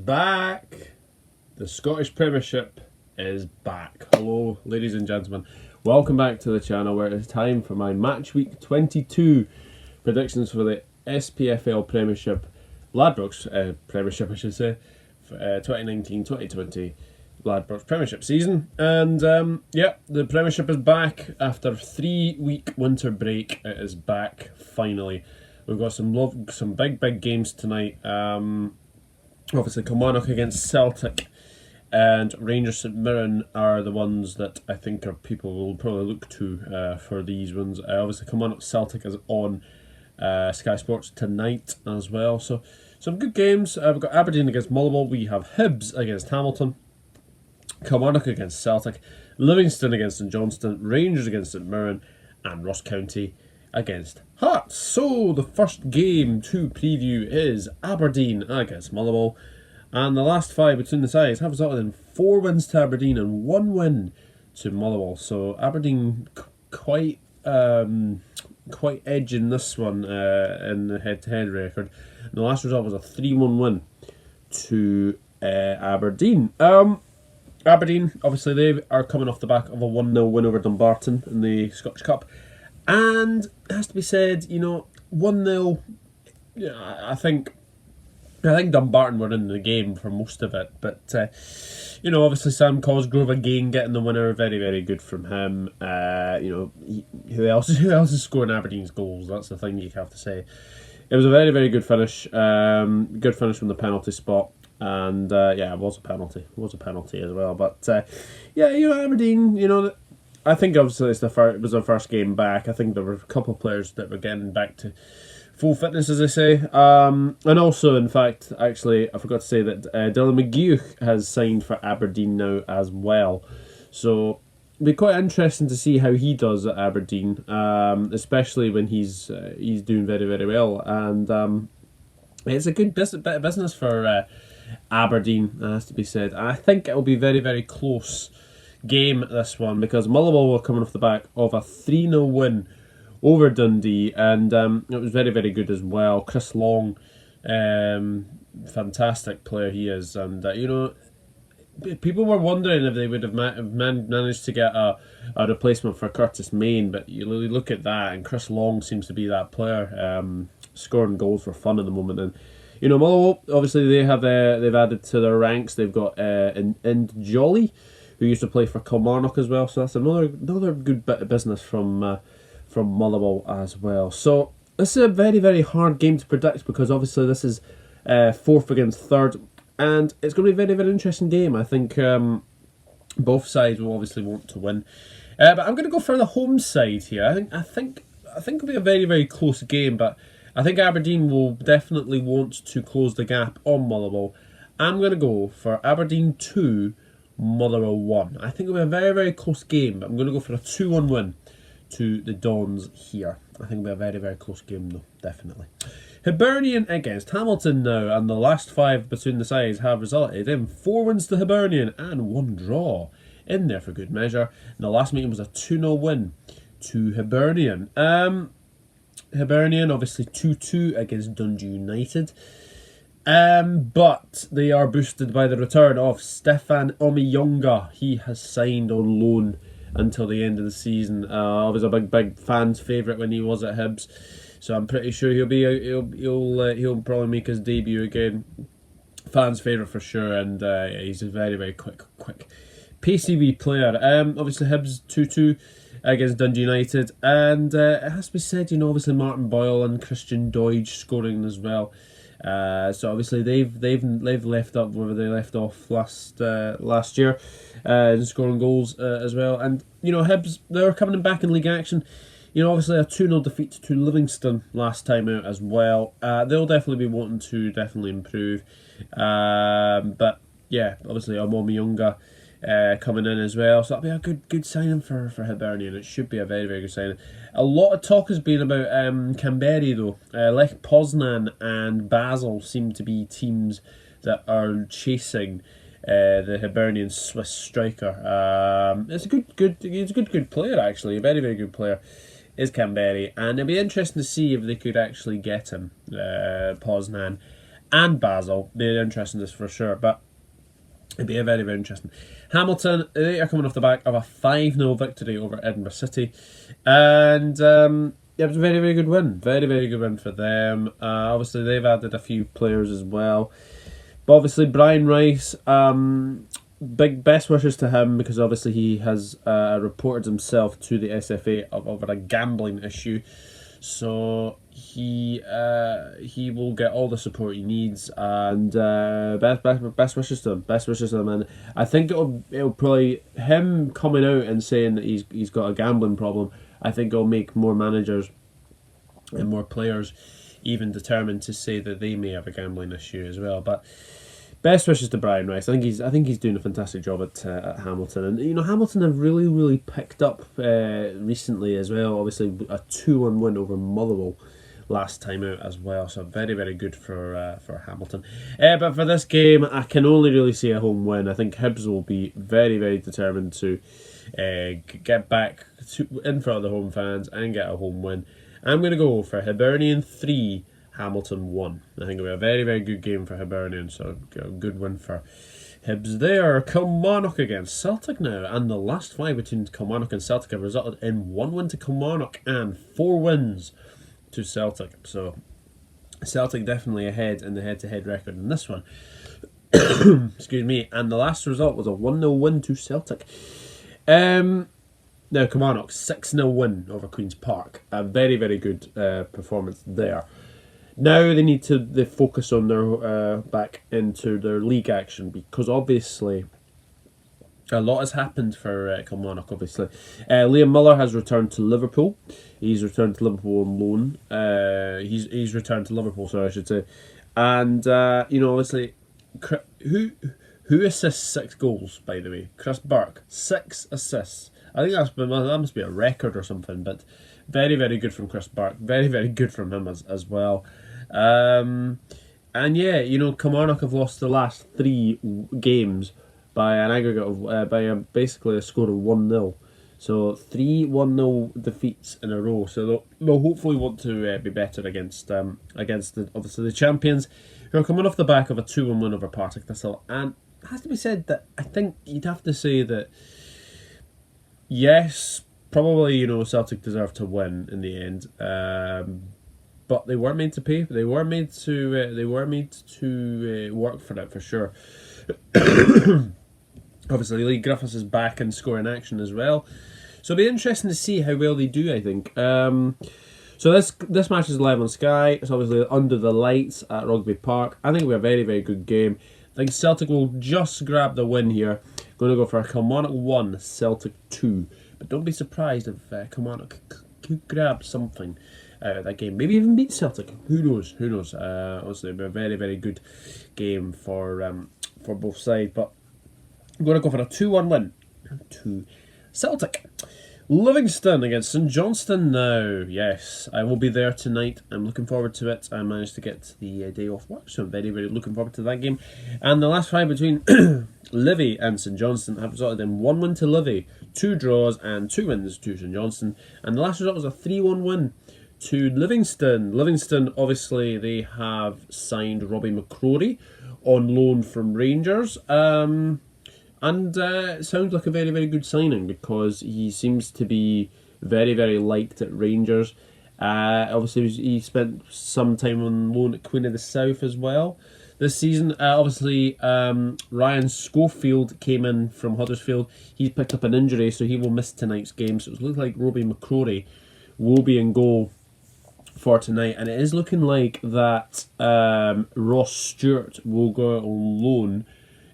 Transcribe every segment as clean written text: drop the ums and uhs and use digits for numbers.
back. The Scottish Premiership is back. Hello, ladies and gentlemen. Welcome back to the channel where it is time for my Matchweek 22 predictions for the SPFL Premiership, Ladbrokes Premiership I should say, 2019-2020 Ladbrokes Premiership season. And the Premiership is back after a 3-week winter break. It is back finally. We've got some big games tonight. Obviously Kilmarnock against Celtic and Rangers St Mirren are the ones that I think people will probably look to for these ones. Obviously Kilmarnock Celtic is on Sky Sports tonight as well. So some good games. We've got Aberdeen against Motherwell. We have Hibs against Hamilton. Kilmarnock against Celtic. Livingston against St Johnstone. Rangers against St Mirren. And Ross County against Hearts. So the first game to preview is Aberdeen against Motherwell, and the last 5 between the sides have resulted in 4 wins to Aberdeen and 1 win to Motherwell. So Aberdeen quite edging this one in the head-to-head record. And the last result was a 3-1 win to Aberdeen. Aberdeen, obviously, they are coming off the back of a 1-0 win over Dumbarton in the Scottish Cup. And it has to be said, 1-0, I think Dumbarton were in the game for most of it. But, obviously Sam Cosgrove again getting the winner, very, very good from him. Who else is scoring Aberdeen's goals? That's the thing you have to say. It was a very, very good finish. Good finish from the penalty spot. And, it was a penalty. It was a penalty as well. But, Aberdeen, I think obviously it was our first game back. I think there were a couple of players that were getting back to full fitness, as I say. And also, in fact, actually, I forgot to say that Dylan McGeoch has signed for Aberdeen now as well. So it'll be quite interesting to see how he does at Aberdeen, especially when he's doing very, very well. And it's a good bit of business for Aberdeen, has to be said. I think it will be very, very close game, this one, because Motherwell were coming off the back of a 3-0 win over Dundee, and it was very, very good as well. Chris Long, fantastic player he is, and people were wondering if they would have managed to get a replacement for Curtis Main, but you look at that, and Chris Long seems to be that player, scoring goals for fun at the moment. And Motherwell, obviously they've added to their ranks. They've got Ind Jolly, who used to play for Kilmarnock as well. So that's another good bit of business from Motherwell as well. So this is a very, very hard game to predict, because obviously this is 4th against 3rd, and it's going to be a very, very interesting game. I think both sides will obviously want to win, but I'm going to go for the home side here. I think it'll be a very, very close game, but I think Aberdeen will definitely want to close the gap on Motherwell. I'm going to go for Aberdeen 2, Motherwell 1. I think it'll be a very, very close game, but I'm going to go for a 2-1 win to the Dons here. I think it'll be a very, very close game though, definitely. Hibernian against Hamilton now, and the last 5 between the sides have resulted in 4 wins to Hibernian and 1 draw in there for good measure. And the last meeting was a 2-0 win to Hibernian. Hibernian obviously 2-2 against Dundee United. But they are boosted by the return of Stefan Omiyonga. He has signed on loan until the end of the season. I was a big fans' favourite when he was at Hibs, so I'm pretty sure he'll probably make his debut again. Fans' favourite for sure, and he's a very, very quick, pacey wee player. Obviously Hibs 2-2 against Dundee United, and it has to be said, obviously Martin Boyle and Christian Doidge scoring as well. So obviously they've left up where they left off last year, scoring goals as well. And Hibs, they're coming back in league action. Obviously a 2-0 defeat to Livingston last time out as well. They'll definitely be wanting to improve. But yeah, obviously Omiyonga coming in as well, so that'll be a good signing for Hibernian. It should be a very, very good signing. A lot of talk has been about Canberra though. Lech Poznan and Basel seem to be teams that are chasing the Hibernian Swiss striker. It's a good player actually, a very, very good player is Canberra, and it'll be interesting to see if they could actually get him, Poznan. and Basel. They're interesting, this for sure, but it'd be a very, very interesting. Hamilton, they are coming off the back of a 5-0 victory over Edinburgh City. And it was a very, very good win. Very, very good win for them. Obviously, they've added a few players as well. But obviously, Brian Rice, big best wishes to him, because obviously he has reported himself to the SFA over a gambling issue. So he will get all the support he needs, and best wishes to him. Best wishes to him, and I think it'll probably, him coming out and saying that he's got a gambling problem, I think it'll make more managers and more players even determined to say that they may have a gambling issue as well. But best wishes to Brian Rice. I think he's doing a fantastic job at Hamilton, and Hamilton have really picked up recently as well. Obviously, a 2-1 win over Motherwell last time out as well, so very, very good for Hamilton. But for this game, I can only really see a home win. I think Hibs will be very, very determined to get back in front of the home fans and get a home win. I'm going to go for Hibernian 3, Hamilton 1. I think it'll be a very, very good game for Hibernian, so a good win for Hibs there. Kilmarnock against Celtic now, and the last 5 between Kilmarnock and Celtic have resulted in 1 win to Kilmarnock and 4 wins to Celtic. So Celtic definitely ahead in the head-to-head record in this one. Excuse me. And the last result was a 1-0 win to Celtic. Now Kilmarnock 6-0 win over Queen's Park. A very, very good performance there. Now they need to focus on their back into their league action, because obviously a lot has happened for Kilmarnock. Obviously, Liam Miller has returned to Liverpool. He's returned to Liverpool on loan. He's returned to Liverpool, sorry, I should say. And obviously, who assists 6 goals, by the way? Chris Burke, 6 assists. I think that must be a record or something. But very, very good from Chris Burke. Very, very good from him as well. And yeah, Kilmarnock have lost the last 3 games by an aggregate of basically a score of 1-0. So 3 1-0 defeats in a row. So they'll hopefully want to be better against obviously the champions, who are coming off the back of a 2-1 win over Partick Thistle. And it has to be said that I think you'd have to say that yes, probably Celtic deserved to win in the end. But they weren't made to pay. They were made to work for it, for sure. Obviously, Lee Griffiths is back in scoring action as well, so it'll be interesting to see how well they do, I think. So this match is live on Sky. It's obviously under the lights at Rugby Park. I think it'll be a very, very good game. I think Celtic will just grab the win here. Going to go for a Kilmarnock 1, Celtic 2. But don't be surprised if Kilmarnock could grab something out of that game. Maybe even beat Celtic. Who knows? Obviously, it'll be a very, very good game for both sides. But I'm going to go for a 2-1 win to Celtic. Livingston against St Johnstone now. Yes, I will be there tonight. I'm looking forward to it. I managed to get the day off work, so I'm very, very looking forward to that game. And the last 5 between Livy and St Johnstone have resulted in 1 win to Livy, 2 draws and 2 wins to St Johnstone. And the last result was a 3-1 win to Livingston. Livingston, obviously, they have signed Robbie McCrory on loan from Rangers. And it sounds like a very, very good signing, because he seems to be very, very liked at Rangers. Obviously, he spent some time on loan at Queen of the South as well this season. Obviously, Ryan Schofield came in from Huddersfield. He's picked up an injury, so he will miss tonight's game. So it looks like Robbie McCrory will be in goal for tonight, and it is looking like that Ross Stewart will go out on loan,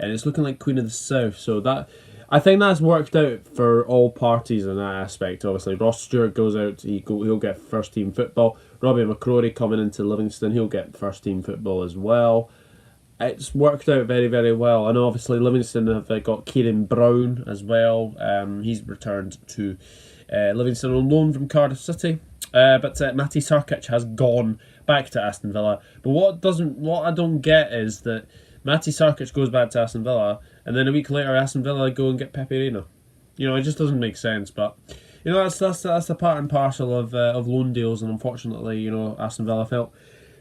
and it's looking like Queen of the South. So that, I think that's worked out for all parties in that aspect. Obviously, Ross Stewart goes out, he'll get first team football. Robbie McCrory coming into Livingston, he'll get first team football as well. It's worked out very, very well. And obviously Livingston have got Kieran Brown as well. He's returned to Livingston on loan from Cardiff City. But Matty Sarkic has gone back to Aston Villa. But what I don't get is that Matty Sarkic goes back to Aston Villa, and then a week later Aston Villa go and get Pepe Reina. It just doesn't make sense. But that's the part and parcel of loan deals, and unfortunately, Aston Villa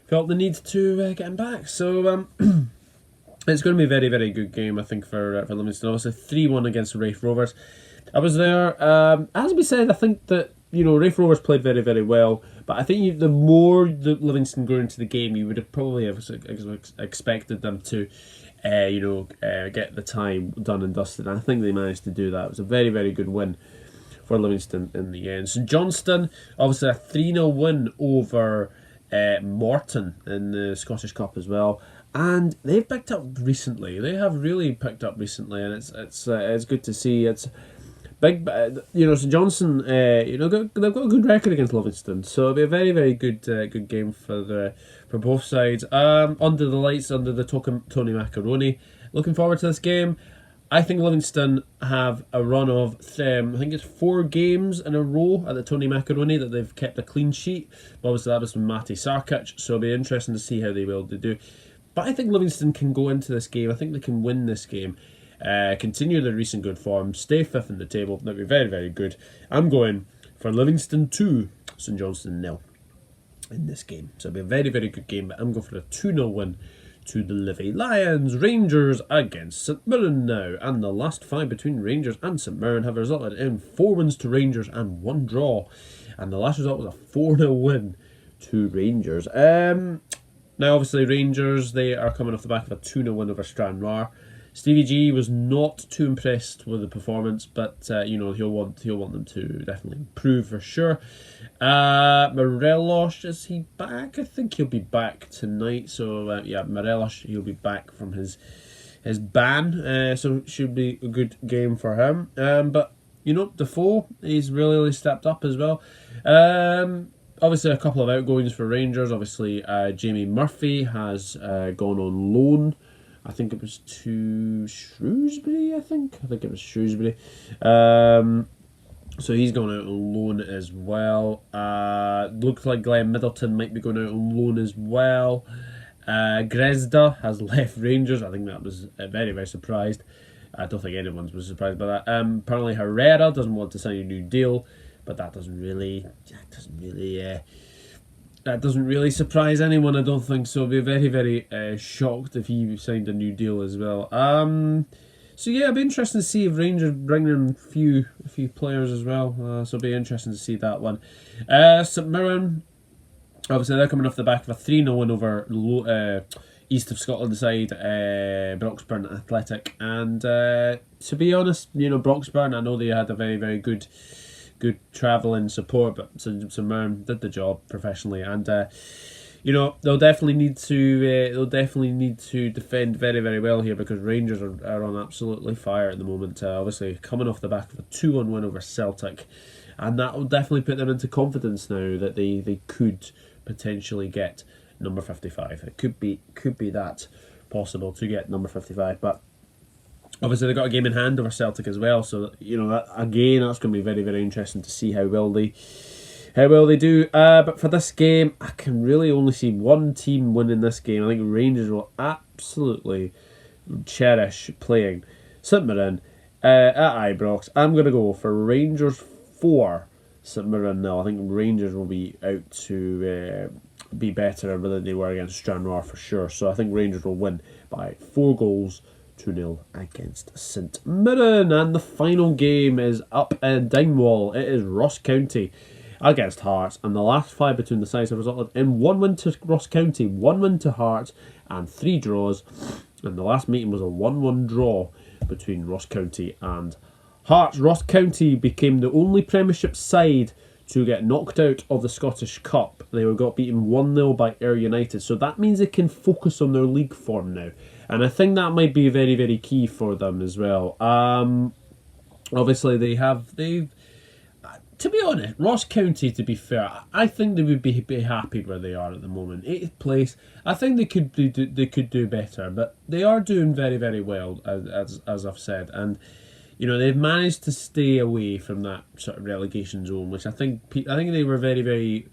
felt the need to get him back. So it's going to be a very, very good game, I think, for Livingston. Obviously, 3-1 against the Raith Rovers. I was there. As we said, I think that Raith Rovers played very, very well. But I think the more that Livingston go into the game, you would have probably expected them to, get the time done and dusted. And I think they managed to do that. It was a very, very good win for Livingston in the end. St Johnstone, obviously a 3-0 win over Morton in the Scottish Cup as well. And they've picked up recently. They have really picked up recently, and it's good to see. It's big, St Johnstone. They've got a good record against Livingston, so it'll be a very, very good game for both sides. Under the lights, under the Tony Macaroni. Looking forward to this game. I think Livingston have a run of, I think it's 4 games in a row at the Tony Macaroni that they've kept a clean sheet. Obviously, that was from Matty Sarkic, so it'll be interesting to see how they will do. But I think Livingston can go into this game. I think they can win this game. Continue their recent good form. Stay 5th in the table. That'll be very, very good. I'm going for Livingston 2, St Johnstone 0 in this game. So it'll be a very, very good game. But I'm going for a 2-0 win to the Livy Lions. Rangers against St Mirren now. And the last 5 between Rangers and St Mirren have resulted in 4 wins to Rangers and 1 draw. And the last result was a 4-0 win to Rangers. Now, obviously, Rangers, they are coming off the back of a 2-0 win over Stranraer. Stevie G was not too impressed with the performance, but he'll want them to definitely improve for sure. Morelos, is he back? I think he'll be back tonight. So Morelos, he'll be back from his ban. So it should be a good game for him. But Defoe, he's really stepped up as well. Obviously, a couple of outgoings for Rangers. Obviously, Jamie Murphy has gone on loan. I think it was to Shrewsbury, I think it was Shrewsbury. So he's going out on loan as well. Looks like Glenn Middleton might be going out on loan as well. Gresda has left Rangers. I think that was very, very surprised. I don't think anyone was surprised by that. Apparently Herrera doesn't want to sign a new deal, but that doesn't really surprise anyone, I don't think. So I'll be very, very shocked if he signed a new deal as well. So yeah, it'll be interesting to see if Rangers bring in a few players as well. So it'll be interesting to see that one. St Mirren, obviously they're coming off the back of a 3-0 win over East of Scotland side, Broxburn Athletic. And to be honest, Broxburn, I know they had a very, very good travelling support, but St Mirren did the job professionally, and they'll definitely need to defend very, very well here, because Rangers are on absolutely fire at the moment. Obviously coming off the back of a 2-1 win over Celtic, and that will definitely put them into confidence now that they could potentially get number 55. It could be that possible to get number 55, but obviously they've got a game in hand over Celtic as well, so that's going to be very, very interesting to see how well they do. But for this game, I can really only see one team winning this game. I think Rangers will absolutely cherish playing St Mirren at Ibrox. I'm going to go for Rangers 4, St Mirren 0. I think Rangers will be out to be better than they were against Stranraer for sure. So I think Rangers will win by 4 goals. 2-0 against St Mirren. And the final game is up in Dingwall. It is Ross County against Hearts, and the last 5 between the sides have resulted in 1 win to Ross County, 1 win to Hearts, and 3 draws. And the last meeting was a 1-1 draw between Ross County and Hearts. Ross County became the only Premiership side to get knocked out of the Scottish Cup. They got beaten 1-0 by Ayr United, so that means they can focus on their league form now. And I think that might be very, very key for them as well. Obviously, they've. To be honest, Ross County, to be fair, I think they would be happy where they are at the moment. 8th place. I think they could do better, but they are doing very, very well, as I've said, and they've managed to stay away from that sort of relegation zone, which I think they were very, very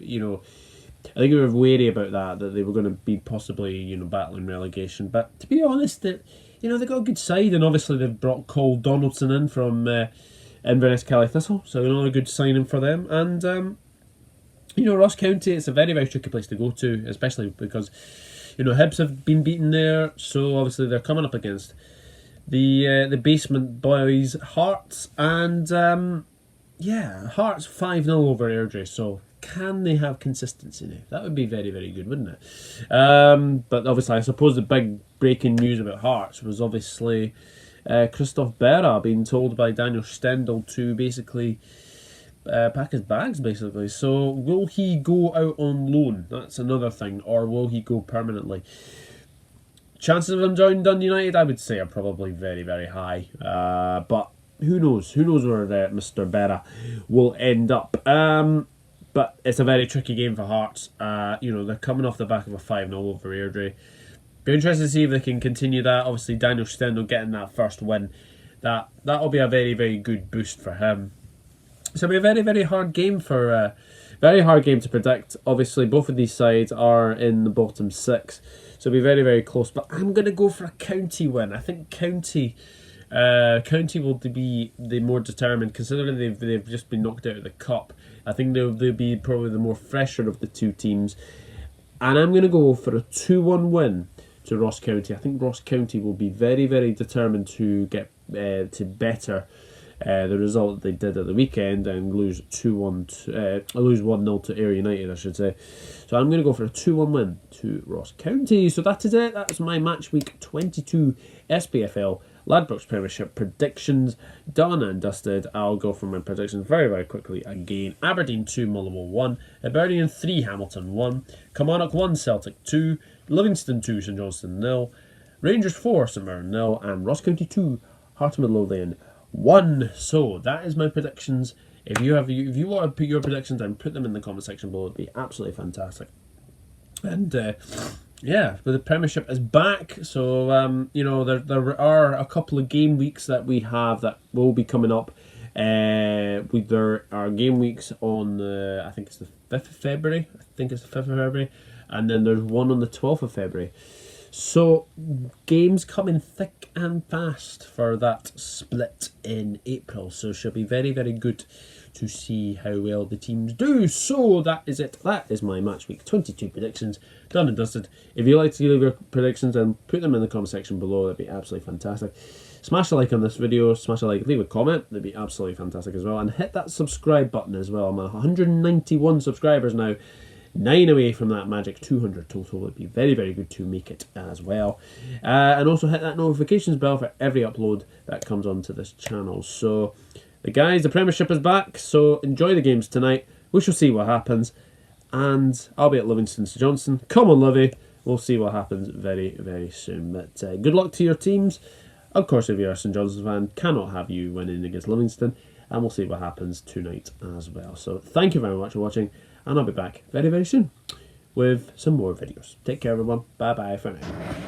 I think we were wary about that they were going to be possibly, battling relegation. But to be honest, they've got a good side, and obviously they've brought Cole Donaldson in from Inverness Kelly Thistle, so another good signing for them. And You know, Ross County, it's a very, very tricky place to go to, especially because, you know, Hibs have been beaten there, so obviously they're coming up against the basement boys, Hearts, and yeah, Hearts 5-0 over Airdrie, so can they have consistency now? That would be very, very good, wouldn't it? But obviously, I suppose the big breaking news about Hearts was obviously Christoph Berra being told by Daniel Stendel to basically pack his bags, basically. So will he go out on loan? That's another thing. Or will he go permanently? Chances of him joining Dundee United, I would say, are probably very, very high. But who knows? Who knows where Mr. Berra will end up? But it's a very tricky game for Hearts. You know, they're coming off the back of a 5-0 over Airdrie. Be interested to see if they can continue that. Obviously, Daniel Stendel getting that first win. That'll be a very, very good boost for him. So it'll be a very, very hard game for very hard game to predict. Obviously, both of these sides are in the bottom 6, so it'll be very, very close. But I'm going to go for a County win. I think County will be the more determined, considering they've just been knocked out of the cup. I think they'll be probably the more fresher of the two teams, and I'm going to go for a 2-1 win to Ross County. I think Ross County will be very, very determined to get to better the result they did at the weekend and lose 1-0 to Ayr United, I should say. So I'm going to go for a 2-1 win to Ross County. So that is it. That's my match week 22 SPFL Ladbrokes Premiership predictions done and dusted. I'll go for my predictions very, very quickly again. Aberdeen 2, Motherwell 1, Hibernian 3, Hamilton 1, Kilmarnock 1, Celtic 2, Livingston 2, St Johnstone 0, Rangers 4, St Mirren 0, and Ross County 2, Heart of Midlothian 1. So that is my predictions. If you want to put your predictions down, put them in the comment section below. It'd be absolutely fantastic. And yeah, but the Premiership is back. So you know, there are a couple of game weeks that we have that will be coming up. There are game weeks on I think it's the 5th of February. And then there's one on the 12th of February. So, games coming thick and fast for that split in April. So, it should be very, very good to see how well the teams do. So, that is it. That is my match week 22 predictions done and dusted. If you like to leave your predictions, then put them in the comment section below. That'd be absolutely fantastic. Smash a like on this video. Smash a like. Leave a comment. That'd be absolutely fantastic as well. And hit that subscribe button as well. I'm at 191 subscribers now. 9 away from that magic 200 total. It'd be very, very good to make it as well. And also hit that notifications bell for every upload that comes onto this channel. So, the Premiership is back. So, enjoy the games tonight. We shall see what happens. And I'll be at Livingston, St Johnstone. Come on, Livy. We'll see what happens very, very soon. But good luck to your teams. Of course, if you're a St Johnstone fan, cannot have you winning against Livingston. And we'll see what happens tonight as well. So, thank you very much for watching. And I'll be back very, very soon with some more videos. Take care, everyone. Bye-bye for now.